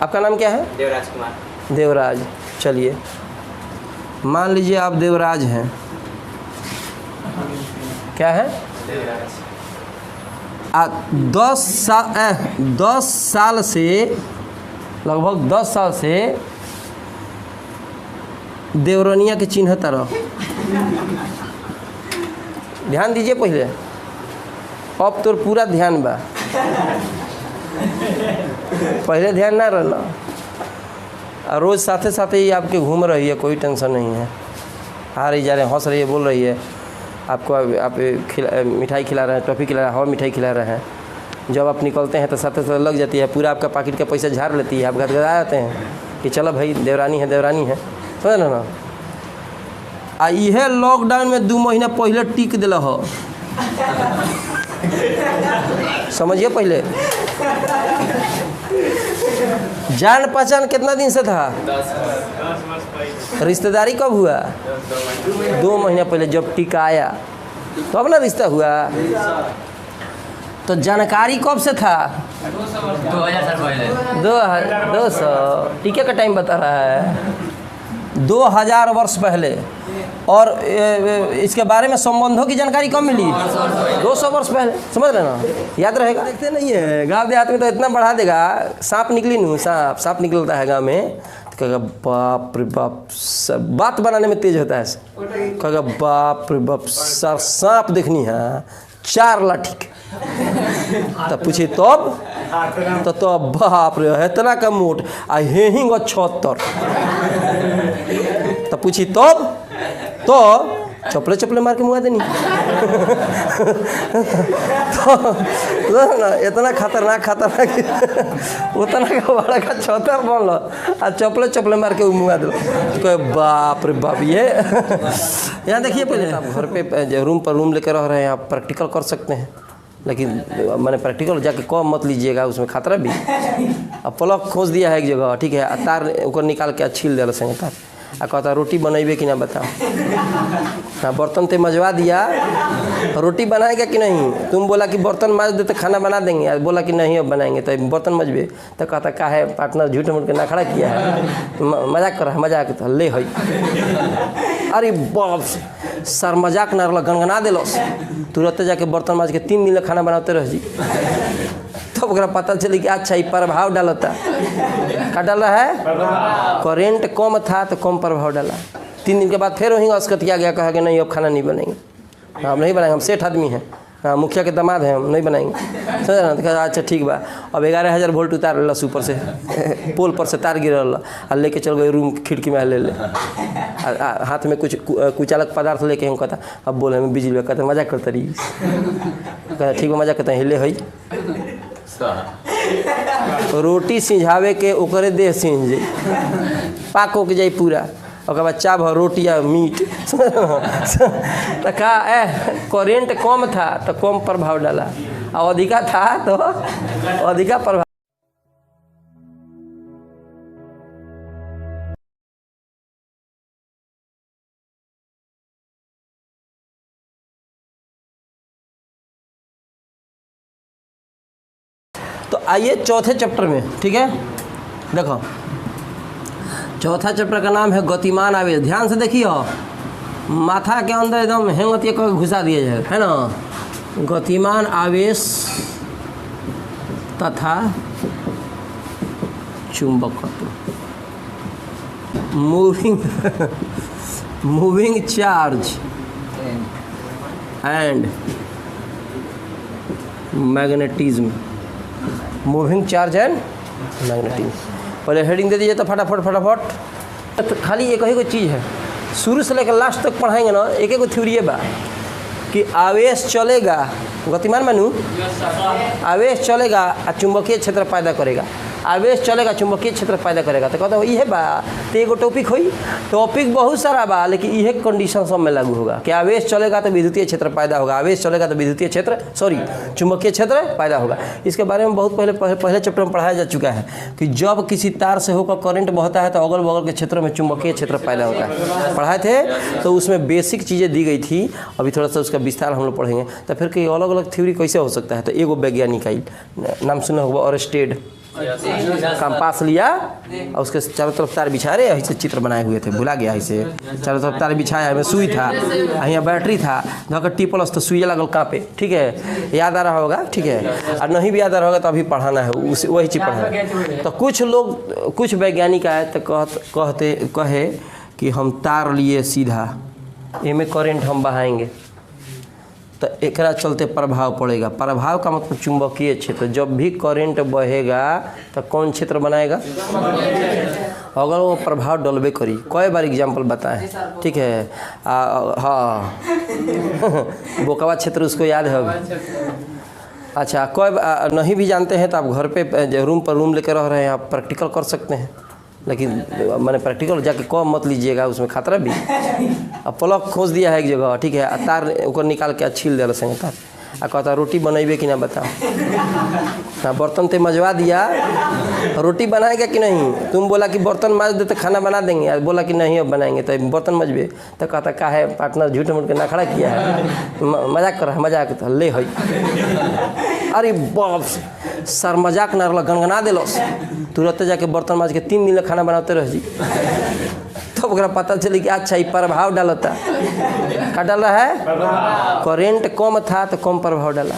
आपका नाम क्या है? देवराज कुमार। देवराज। चलिए मान लीजिए आप देवराज हैं, क्या है? देवराज। 10 साल से, लगभग 10 साल से देवरनिया के चिन्ह तरह। ध्यान दीजिए पहले, अब तो पूरा ध्यान बा, पहले ध्यान ना रहना। और रोज़ साथे साथे ही आपके घूम रही है, कोई टेंशन नहीं है। आ रही जा रहे हैं, हंस रही है, बोल रही है, आपको आप मिठाई खिला रहे हैं, टॉफ़ी खिला रहे हैं, हवा मिठाई खिला रहे हैं। जब आप निकलते हैं तो साथे साथे लग जाती है, पूरा आपका पॉकेट का पैसा झाड़ लेती है, आप गदगदा जाते हैं कि चलो भाई देवरानी है, देवरानी है, समझ ना। आ इहे लॉकडाउन में 2 महीना पहले टिक दिल हो, समझिए। पहले जान पहचान कितना दिन से था? 10 वर्ष। रिश्तेदारी कब हुआ? 2 महीना पहले जब टीका आया तो अब ना रिश्ता हुआ। तो जानकारी कब से था? 2000 साल पहले। 200 टीके का टाइम बता रहा है, 2000 वर्ष पहले। और इसके बारे में संबंधों की जानकारी कब मिली? 200 वर्ष पहले, समझ रहे ना, याद रहेगा। देखते नहीं है, गाँव देहात में तो इतना बढ़ा देगा, सांप निकली नहीं, सांप निकलता है गाँव में तो कहेगा बाप रे बाप, बात बनाने में तेज होता है, कहेगा बाप रे बाप सर सांप देखनी है 4 लाठी के। तब पूछे तब तो बाप रे इतना का मोट आ हेहिंग 76। तब पूछी तब तो चपले चपले मार के मुआ देनी। तो ना इतना खतरनाक उतना का बड़ा का 76 बन लो आ चपले चपले मार के मुआ दो, बाप रे बाप। ये यहाँ देखिए, पहले आप घर पे रूम पर रूम लेकर रह रहे हैं, आप प्रैक्टिकल कर सकते हैं, लेकिन मैंने प्रैक्टिकल जाके कम मत लीजिएगा, उसमें खतरा भी। अब प्लग खोज दिया है एक जगह, ठीक है, तार ऊपर निकाल के छील दिया संगे तार, आ कहता रोटी बनेबे कि ना बताओ। हाँ, बर्तन ते मजवा दिया, रोटी बनाएगा कि नहीं? तुम बोला कि बर्तन माज दे तो खाना बना देंगे, आज बोला कि नहीं अब बनाएंगे, तो बर्तन मजबे। तो कहता का है पार्टनर झूठ मूठ के ना खड़ा किया है, मजाक कर रहा है, मजाक तो ले है। अरे बाप सर मजाक ना रहा, गनगना दिलस, तुरंत जाके बर्तन माज के 3 दिन खाना बनाते रह जी। तब ओकरा पता चली कि अच्छा ये प्रभाव डालता, क्या डाल रहा है? करेंट कम था तो कम प्रभाव डाला। 3 दिन के बाद फिर वहीं अस्कतिया गया, कहा कि नहीं अब खाना नहीं बनेंगे, हम नहीं बनाएंगे, हम सेठ आदमी हैं, हाँ मुखिया के दामाद हैं, हम नहीं बनाएंगे, समझ ना। तो कहा अच्छा ठीक बा। अब 11000 वोल्ट उतार ला ऊपर से, पोल पर से तार गिरल और लेके चल गए रूम खिड़की में ले हाथ में कुछ कुचालक पदार्थ लेके। हम कहता अब बोले हमें बिजली, कहते मजाक करते रही, कहता ठीक है मजाक करते हिले है। रोटी सिझावे के ओकरे देह सिंझ जाई, पाक हो के जाई पूरा, और बाद चाभ रोटी या मीट। तो का करेंट कम था तो कम प्रभाव डाला, और अधिका था तो अधिका प्रभाव। तो आइए चौथे चैप्टर में, ठीक है, देखो चौथा चैप्टर का नाम है गतिमान आवेश। ध्यान से देखिए, माथा के अंदर एकदम हेंगतिया करके घुसा दिया जाए, है ना। गतिमान आवेश तथा चुंबकत्व, moving charge and magnetism, moving charge and magnetism. पहले हेडिंग दे दीजिए तो फटाफट। तो खाली एक ही कोई चीज़ है, शुरू से लेकर लास्ट तक पढ़ाएंगे ना, एक एक थ्योरी बा कि आवेश चलेगा, गतिमान मानू आवेश चलेगा और चुंबकीय क्षेत्र पैदा करेगा, आवेश चलेगा चुंबकीय क्षेत्र पैदा करेगा। तो कहते हो ये बा, तो एगो टॉपिक हुई, टॉपिक बहुत सारा बा, लेकिन यह कंडीशन सब में लागू होगा कि आवेश चलेगा तो विद्युतीय क्षेत्र पैदा होगा, आवेश चलेगा तो विद्युतीय क्षेत्र चुंबकीय क्षेत्र पैदा होगा। इसके बारे में बहुत पहले चैप्टर में पढ़ाया जा चुका है कि जब किसी तार से होकर करंट बहता है तो अगल बगल के क्षेत्रों में चुंबकीय क्षेत्र पैदा होता है, पढ़ाए थे। तो उसमें बेसिक चीज़ें दी गई थी, अभी थोड़ा सा उसका विस्तार हम लोग पढ़ेंगे। तो फिर कई अलग अलग थ्योरी कैसे हो सकता है, तो एगो वैज्ञानिक आई, नाम सुना होगा ऑरस्टेड, कंपास लिया और उसके चारों तरफ तार बिछा रहे ऐसे चित्र बनाए हुए थे, भुला गया ऐसे चारों तरफ तार बिछाया, में सुई था, यहाँ बैटरी था, धोकर टिपलस तो सुई लगल कांपे, ठीक है, याद आ रहा होगा, ठीक है। और नहीं भी याद आ रहा होगा तो अभी पढ़ाना है, उस वही चीज़ पढ़ाना है। तो कुछ लोग, कुछ वैज्ञानिक आए तो कहे कि हम तार लिए सीधा, इनमें करेंट हम बहाएंगे तो एकरा चलते प्रभाव पड़ेगा। प्रभाव का मतलब चुंबकीय क्षेत्र, जब भी करंट बहेगा तो कौन क्षेत्र बनाएगा, अगर वो प्रभाव डलबे करी। कई बार एग्जाम्पल बताएं, ठीक है। हाँ बोकवा क्षेत्र उसको याद है अभी। अच्छा, कोई नहीं भी जानते हैं तो आप घर पे रूम पर रूम लेकर रह रहे हैं, आप प्रैक्टिकल कर सकते हैं, लेकिन मैंने प्रैक्टिकल जाके कम मत लीजिएगा, उसमें खतरा भी। अब प्लग खोज दिया है एक जगह, ठीक है, तार ऊपर निकाल के छील दिया संगे तार, आ कहता रोटी बनेबे कि ना बताओ, हाँ बर्तन ते मजवा दिया, रोटी बनाएगा कि नहीं, तुम बोला कि बर्तन माज दे तो खाना बना देंगे, आज बोला कि नहीं अब बनाएंगे तो बर्तन मजबे, तो कहता का है पार्टनर झूठ मूठ के ना खड़ा किया है, मजाक कर रहा है, मजाक तो ले है। अरे बाप सर मजाक ना रहा, गनगना दिलस, तुरंत जाके बर्तन माज के 3 दिन खाना बनाते रह जी। तब तो पता चली कि अच्छा ये प्रभाव डालता, क्या डाल रहा है, करेंट कम था तो कम प्रभाव डाला।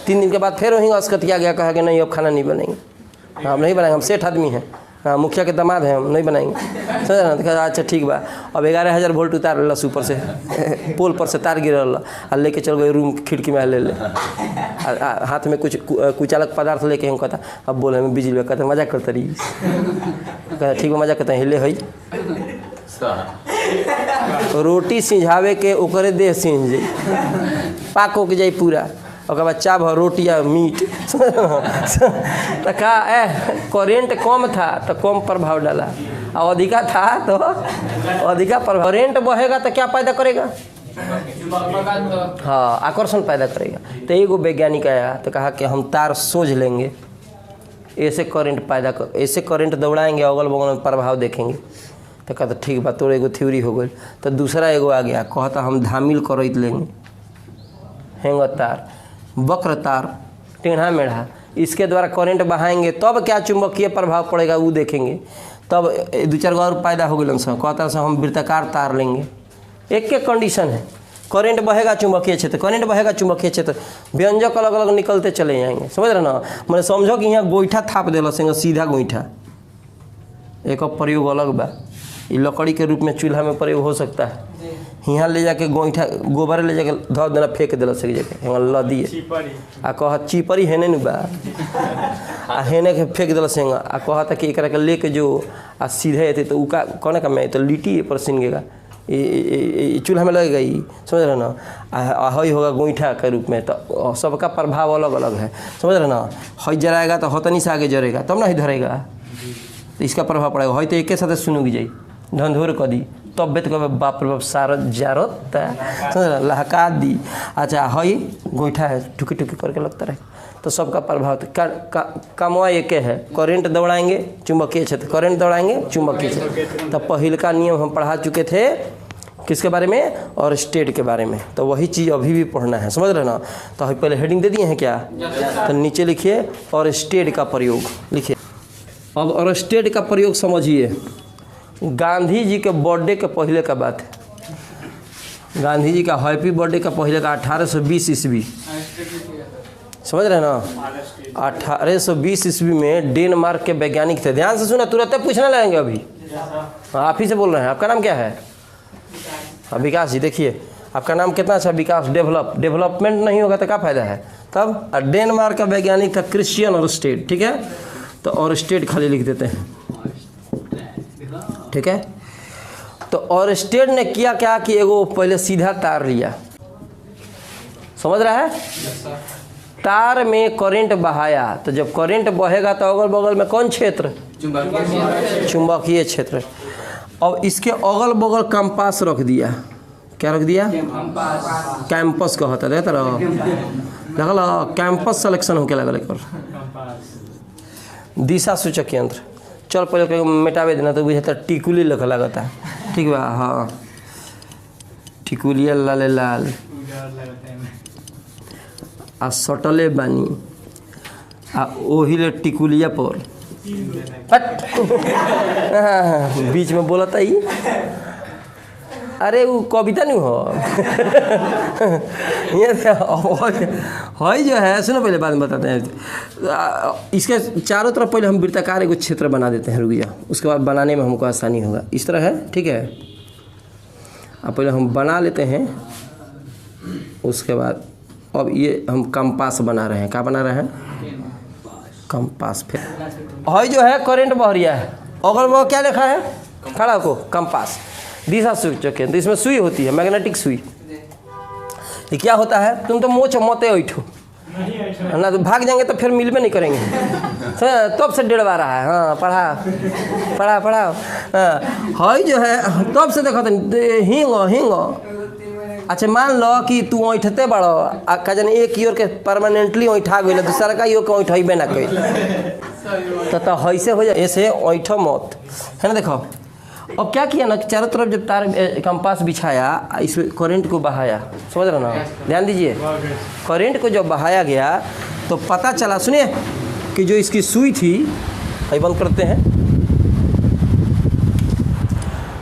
3 दिन के बाद फिर वहीं अस्कतिया गया, कहा कि नहीं अब खाना नहीं बनेंगे, हम नहीं बनाएंगे, हम सेठ आदमी हैं, हाँ मुखिया के दामाद हैं, हम नहीं बनाएंगे, समझ रहे ना। कहा अच्छा ठीक बा, अब 11,000 वोल्ट उतार ला ऊपर से, पोल पर से तार गिरल और लेके चल गए रूम खिड़की में, ले हाथ में कुछ कुचालक पदार्थ लेके हम कहता अब बोले हमें बिजली, कहते मजाक करते रही, कहता ठीक है मजाक करते हैं, हिले है रोटी सिझावे के ओकरे देह सिंझ जाई, पाक हो के जाई पूरा, और बाद चाव रोटी या मीट तो का करेंट कम था तो कम प्रभाव डाला, और अधिका था तो अधिका प्रभाव। करेंट बहेगा तो क्या पैदा करेगा, हाँ आकर्षण पैदा करेगा। तो एगो वैज्ञानिक आया तो कहा कि हम तार सोझ लेंगे, ऐसे करंट पैदा कर, ऐसे करंट दौड़ाएंगे, अगल बगल में प्रभाव देखेंगे। तो कहता ठीक बात, तोड़ एगो थ्योरी हो गई। तो दूसरा एगो आ गया, कहता हम धामिल करैत लेंगे, हैंगर तार, वक्र तार, टेढ़ा मेढ़ा, इसके द्वारा करंट बहाएंगे तब क्या चुंबकीय प्रभाव पड़ेगा वो देखेंगे। तब 2-4 और पैदा हो गए सब, कहता से हम वृत्ताकार तार लेंगे। एक कंडीशन है, करंट बहेगा चुंबकीय क्षेत्र, करंट बहेगा चुंबकीय क्षेत्र, व्यंजक अलग अलग निकलते चले जाएंगे, समझ रहे ना। मैंने समझो कि यहाँ गोईठा थाप दिल संगे, सीधा गोईठा, एक प्रयोग अलग बा, ये लकड़ी के रूप में चूल्हा में प्रयोग हो सकता है। यहाँ ले जाके गोईठा गोबर ले जाके धो देना, फेंक दिल सके जाके यहाँ ल दिए, आ कह चिपरी हेने न बा, आ हेने के फेंक दिल संग, आ कहता कि एकरा के लेके जो आ सीधे अते तो उका कौन का मैं तो लिट्टी पर सिंगेगा, ये चूल्हा में लगेगा, ये समझ रहे ना। हई होगा गोईठा के रूप में, तो सबका प्रभाव अलग अलग है, समझ रहे ना। हई जराएगा तो हतनी से आगे जरेगा, तब ना ही धरेगा, तो इसका प्रभाव पड़ेगा। हई तो एक साथ सुनूगी जाई धंधोर कर दी, तब बेत कह बाप रे बाप सारत जारत लहका दी। अच्छा हई गोईठा है, टुकी टुकी करके लगता रहे, तो सबका प्रभाव कामवा एक है, करंट दौड़ाएंगे चुंबकीय क्षेत्र, करंट दौड़ाएंगे चुंबकीय क्षेत्र। तो पहले का नियम हम पढ़ा चुके थे, किसके बारे में, और स्टेट के बारे में। तो वही चीज़ अभी भी पढ़ना है, समझ रहे ना। तो पहले हेडिंग दे दिए हैं क्या, तो नीचे लिखिए और स्टेट का प्रयोग लिखिए। अब और स्टेट का प्रयोग समझिए। गांधी जी के बर्थडे के पहले का बात है, गांधी जी का हैप्पी बर्थडे का पहले का 1820 ईस्वी, समझ रहे हैं ना। 1820 ईस्वी में डेनमार्क के वैज्ञानिक थे, ध्यान से सुना, तुरंत पूछने लगेंगे अभी, आप ही से बोल रहे हैं। आपका नाम क्या है, विकास जी। देखिए आपका नाम कितना अच्छा, विकास। डेवलपमेंट नहीं होगा तो क्या फायदा है। तब डेनमार्क का वैज्ञानिक था क्रिश्चियन और स्टेट, ठीक है। तो और स्टेट खाली लिख देते हैं, ठीक है। तो और स्टेट ने किया क्या कि एगो पहले सीधा तार लिया, समझ रहा है, तार में करंट बहाया। तो जब करंट बहेगा तो अगल बगल में कौन क्षेत्र, चुंबकीय क्षेत्र। अब इसके अगल बगल कंपास रख दिया, क्या रख दिया, कैंपस कहता है, लगल कैंपस सिलेक्शन होके लगल एक दिशा सूचक यंत्र। चल पहले मिटावे देना, तो बुझे टिकुली लख लगता है, ठीक बा, हाँ टिकुलिया लाल लाल आ सटले बानी आ ओहिले टिकुलिया पर हट। हाँ, बीच में बोला था ही। अरे वो कविता नहीं हो। ये हई जो है, सुनो पहले बाद में बताते हैं। इसके चारों तरफ पहले हम वृत्ताकार एक क्षेत्र बना देते हैं, रुक जा, उसके बाद बनाने में हमको आसानी होगा। इस तरह है, ठीक है। अब पहले हम बना लेते हैं, उसके बाद अब ये हम कंपास बना रहे हैं। क्या बना रहे हैं? कंपास। फिर हई जो है करंट बह रहा है, अगल बगल क्या लिखा है? खड़ा को कंपास, दिशा सूचक। तो इसमें सुई होती है, मैग्नेटिक सुई। ये क्या होता है? तुम तो मोच मोते उठो ना, तो भाग जाएंगे तो फिर मिलबे नहीं करेंगे। तब से डेढ़वा रहा है। हाँ, पढ़ा। हई जो है तब से देखो हिंगो। अच्छा, मान लो कि तू ऐठते बड़ो का जन एक ईयर के परमानेंटली ऐठा गई, दूसरा का ईयर के ऐठबे ना कई, तो हैसे हो जाए। ऐसे ऐठो मत, है ना। देखो अब क्या किया ना, चारों तरफ जब तार कंपास बिछाया, इसमें करंट को बहाया, समझ रहे ना, ध्यान दीजिए। करंट को जब बहाया गया तो पता चला, सुनिए, कि जो इसकी सुई थी, बंद करते हैं,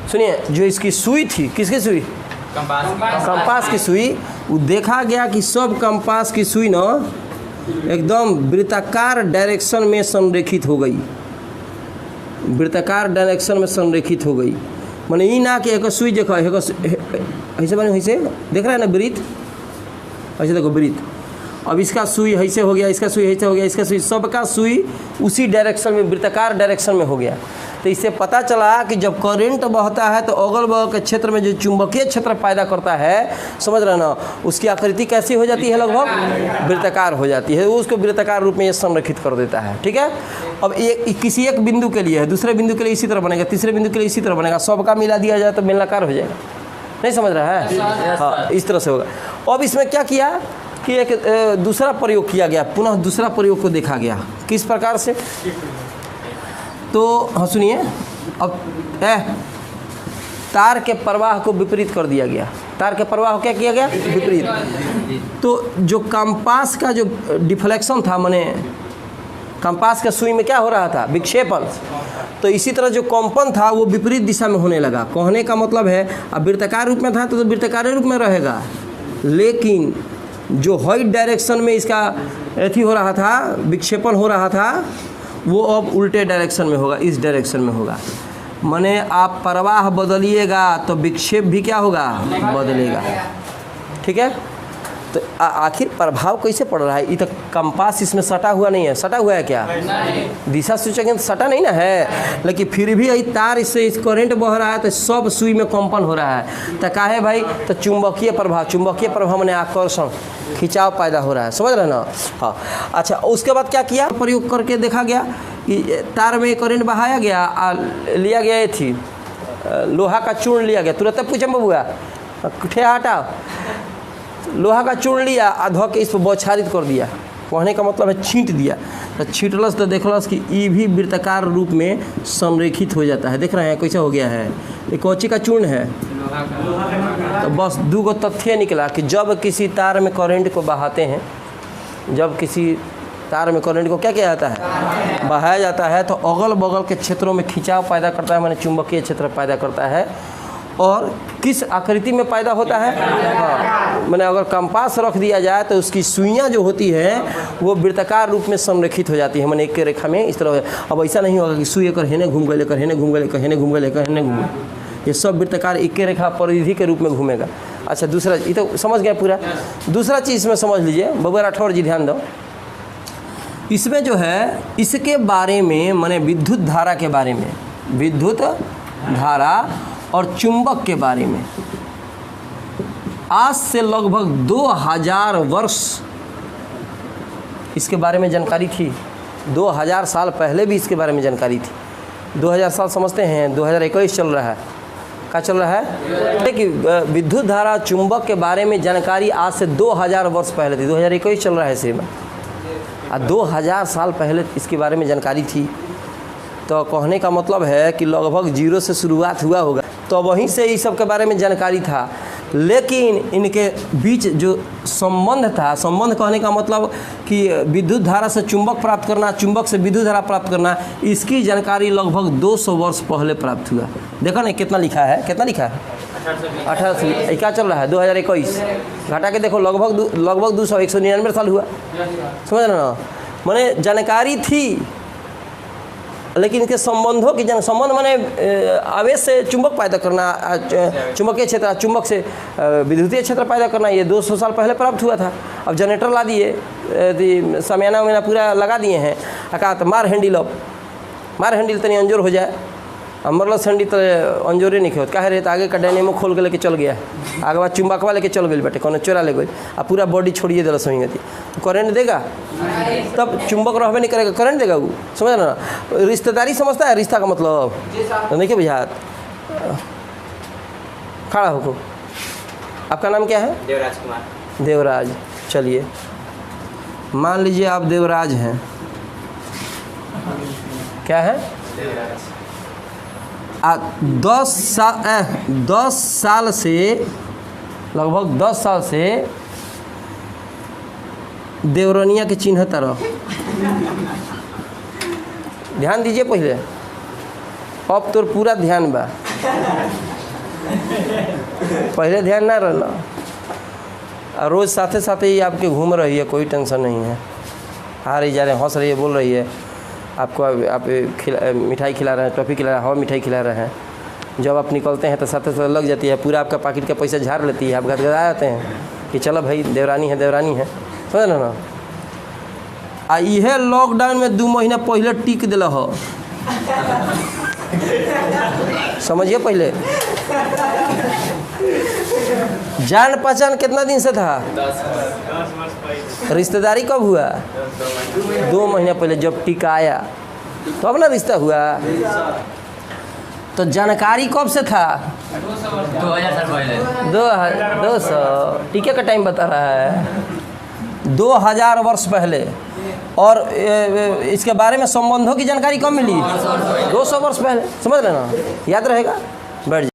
सुनिए, जो इसकी सुई थी, किसकी सुई? कंपास की सुई। वो देखा गया कि सब कंपास की सुई ना एकदम वृत्ताकार डायरेक्शन में संरेखित हो गई, वृत्ताकार डायरेक्शन में संरेखित हो गई। माने ये ना कि एक सुई देखो ऐसे बने, ऐसे देख रहा है ना, वृत्त ऐसे देखो वृत्त। अब इसका सुई ऐसे हो गया, इसका सुई ऐसे हो गया, इसका सुई, सबका सुई उसी डायरेक्शन में, वृत्ताकार डायरेक्शन में हो गया। तो इससे पता चला कि जब करंट बहता है तो अगल बगल के क्षेत्र में जो चुंबकीय क्षेत्र पैदा करता है, समझ रहे ना, उसकी आकृति कैसी हो जाती है? लगभग वृत्ताकार हो जाती है। उसको वृत्ताकार रूप में ये संरक्षित कर देता है, ठीक है। अब किसी एक बिंदु के लिए है, दूसरे बिंदु के लिए इसी तरह बनेगा, तीसरे बिंदु के लिए इसी तरह बनेगा, सबका मिला दिया जाए तो बेलनाकार हो जाएगा। नहीं समझ रहा है? हाँ, इस तरह से होगा। अब इसमें क्या किया कि एक दूसरा प्रयोग किया गया, पुनः दूसरा प्रयोग को देखा गया। किस प्रकार से? तो हाँ सुनिए, अब तार के प्रवाह को विपरीत कर दिया गया। तार के प्रवाह क्या किया गया? विपरीत। तो जो कंपास का जो डिफ्लेक्शन था, माने कंपास के सुई में क्या हो रहा था? विक्षेपण। तो इसी तरह जो कंपन था वो विपरीत दिशा में होने लगा। कहने का मतलब है, अब वृत्ताकार रूप में था तो वृत्ताकार रूप में रहेगा, लेकिन जो हाइट डायरेक्शन में इसका एथी हो रहा था, विक्षेपण हो रहा था, वो अब उल्टे डायरेक्शन में होगा, इस डायरेक्शन में होगा। माने आप प्रवाह बदलिएगा तो विक्षेप भी क्या होगा? बदलेगा, ठीक है। तो आखिर प्रभाव कैसे पड़ रहा है? ये तो कंपास इसमें सटा हुआ नहीं है। सटा हुआ है क्या? दिशा सूचक सटा नहीं ना है, लेकिन फिर भी यही तार इससे इस करंट बह रहा है तो सब सुई में कंपन हो रहा है। तो काहे भाई? तो चुंबकीय प्रभाव माने आकर्षण, खिंचाव पैदा हो रहा है, समझ रहे ना। हाँ, अच्छा, उसके बाद क्या किया? प्रयोग करके देखा गया कि तार में करंट बहाया गया, लिया गया थी लोहा का चूर्ण लिया गया। तुरंत पूछे बबुआ, ठे हटाओ, लोहा का चूर्ण लिया, धो के इस पर बौछारित कर दिया। कहने का मतलब है छींट दिया। तो छींटलस तो देखलस कि ये भी वृत्ताकार रूप में संरेखित हो जाता है। देख रहे हैं कैसे हो गया है? ये कौची का चूर्ण है? तो बस दो गो तथ्य निकला कि जब किसी तार में करंट को बहाते हैं, जब किसी तार में करंट को क्या किया जाता है? बहाया जाता है, तो अगल बगल के क्षेत्रों में खिंचाव पैदा करता है, माने चुंबकीय क्षेत्र पैदा करता है। और किस आकृति में पैदा होता है? हाँ, मैंने अगर कंपास रख दिया जाए तो उसकी सुइयाँ जो होती है वो वृत्ताकार रूप में संरेखित हो जाती है, मैंने एक रेखा में इस तरह। अब ऐसा नहीं होगा कि सुई एकर हेने घूम गए, लेकर हेने घूम गए, लेकर हेने घूम गए, लेकर हेने घूम गए। ये सब वृत्ताकार एक रेखा परिधि के रूप में घूमेगा। अच्छा, दूसरा, ये तो समझ गया पूरा। दूसरा चीज़ इसमें समझ लीजिए, बबुआ राठौर जी ध्यान दो। इसमें जो है इसके बारे में, माने विद्युत धारा के बारे में, विद्युत धारा और चुंबक के बारे में आज से लगभग 2000 वर्ष इसके बारे में जानकारी थी। 2000 साल पहले भी इसके बारे में जानकारी थी। 2000 साल समझते हैं, 2021 चल रहा है। क्या चल रहा है? कि विद्युत धारा चुंबक के बारे में जानकारी आज से 2000 वर्ष पहले थी। 2021 चल रहा है सिर्फ, 2000 साल पहले इसके बारे में जानकारी थी। तो कहने का मतलब है कि लगभग जीरो से शुरुआत हुआ होगा, तो वहीं से इस सब के बारे में जानकारी था। लेकिन इनके बीच जो संबंध था, संबंध कहने का मतलब कि विद्युत धारा से चुंबक प्राप्त करना, चुंबक से विद्युत धारा प्राप्त करना, इसकी जानकारी लगभग 200 वर्ष पहले प्राप्त हुआ। देखा नहीं कितना लिखा है, कितना लिखा है 1800। क्या चल रहा है 2021, घटा के देखो लगभग 200, 199 साल हुआ। समझ रहे ना, माने जानकारी थी लेकिन इनके संबंधों की संबंध माने आवेश से चुंबक पैदा करना, चुंबकीय क्षेत्र, चुंबक से विद्युतीय क्षेत्र पैदा करना, ये 200 साल पहले प्राप्त हुआ था। अब जनरेटर ला दिए, सामियाना वमियाना पूरा लगा दिए हैं। कहा तो मार हैंडल तनी अंजोर हो जाए, मरलस हैंडी तो अंजोरे नहीं खेत कहे रहे, तो आगे का डायनेमो खोल के लेके चल गया, आगे बाद चुंबकवा लेके चल गई बेटे, कौन चोरा ले गई, अब पूरा बॉडी छोड़िए दिल सही गति, तो करेंट देगा, तब चुंबक रहबे नहीं करेगा, करंट देगा वो। समझ ना, रिश्तेदारी समझता है, रिश्ता का मतलब देखिए बुझात। खड़ा होको, आपका नाम क्या है? देवराज कुमार। देवराज, चलिए मान लीजिए आप देवराज हैं, क्या है? देवराज। 10 साल से, लगभग 10 साल से देवरनिया के चिन्ह तरह, ध्यान दीजिए पहले, अब तो पूरा ध्यान बा, पहले ध्यान ना रहना। रोज़ साथे साथे ही आपके घूम रही है, कोई टेंशन नहीं है, आ रही जा रहे हैं, हंस रही है, बोल रही है, आपको आप मिठाई खिला रहे हैं, टॉफ़ी खिला रहे हैं, हवा मिठाई खिला रहे हैं। जब आप निकलते हैं तो साथे साथ लग जाती है, पूरा आपका पॉकेट का पैसा झाड़ लेती है, आप गदगदा जाते हैं कि चलो भाई देवरानी है, देवरानी है। समझ ना, आ इहे लॉकडाउन में 2 महीना पहले टिक दिल हो, समझिए पहले। जान पहचान कितना दिन से था? 10 वर्ष पहले। रिश्तेदारी कब हुआ? 2 महीना पहले जब टीका आया तो अब ना रिश्ता हुआ। तो जानकारी कब से था? 2000 साल पहले। 200 टीके का टाइम बता रहा है, 2000 वर्ष पहले। और इसके बारे में संबंधों की जानकारी कब मिली? 200 वर्ष पहले। समझ रहे ना, याद रहेगा, बैठ